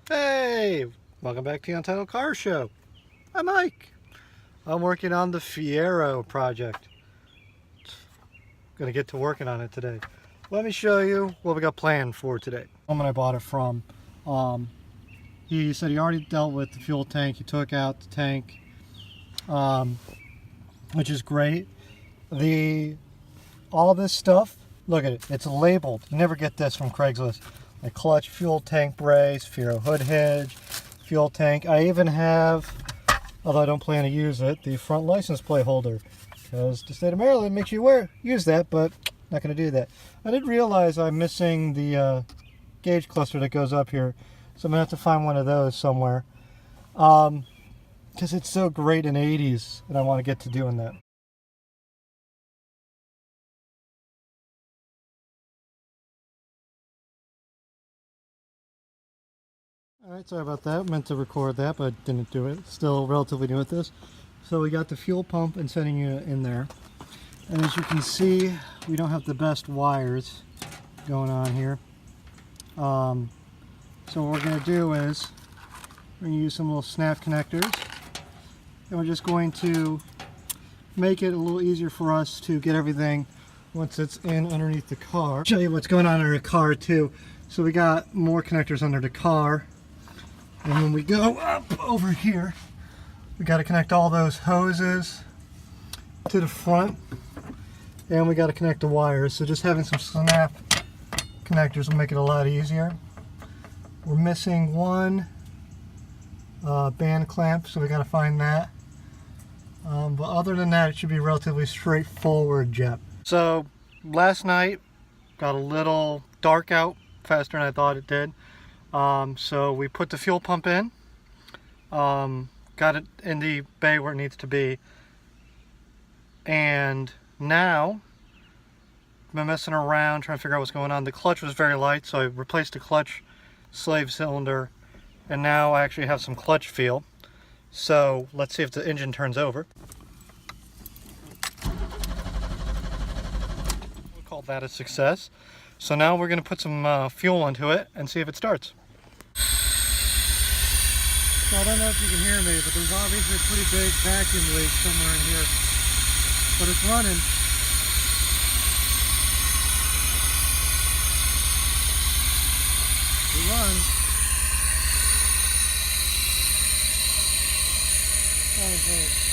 Hey, welcome back to the Untitled Car Show. I'm Mike. I'm working on the Fiero project. Gonna get to working on it today. Let me show you what we got planned for today. The woman I bought it from, he said he already dealt with the fuel tank. He took out the tank, which is great. All this stuff, look at it, it's labeled. You never get this from Craigslist. Like clutch, fuel tank brace, Fiero hood hinge, fuel tank. I even have, although I don't plan to use it, the front license plate holder, because the state of Maryland makes you use that, but not going to do that. I did realize I'm missing the gauge cluster that goes up here, so I'm going to have to find one of those somewhere, because it's so great in 80s, and I want to get to doing that. Alright, sorry about that. Meant to record that, but didn't do it. Still relatively new at this. So we got the fuel pump and sending unit in there. And as you can see, we don't have the best wires going on here. So what we're going to do is we're going to use some little snap connectors. And we're just going to make it a little easier for us to get everything once it's in underneath the car. I'll show you what's going on under the car too. So we got more connectors under the car. And when we go up over here, we got to connect all those hoses to the front, and we got to connect the wires. So just having some snap connectors will make it a lot easier. We're missing one band clamp, so we got to find that. But other than that, it should be relatively straightforward, Jep. So last night got a little dark out faster than I thought it did. So we put the fuel pump in, got it in the bay where it needs to be, and now I've been messing around trying to figure out what's going on. The clutch was very light, so I replaced the clutch slave cylinder, and now I actually have some clutch feel. So let's see if the engine turns over. We'll call that a success. So now we're going to put some fuel into it and see if it starts. So I don't know if you can hear me, but there's obviously a pretty big vacuum leak somewhere in here. But it's running. It runs. Oh,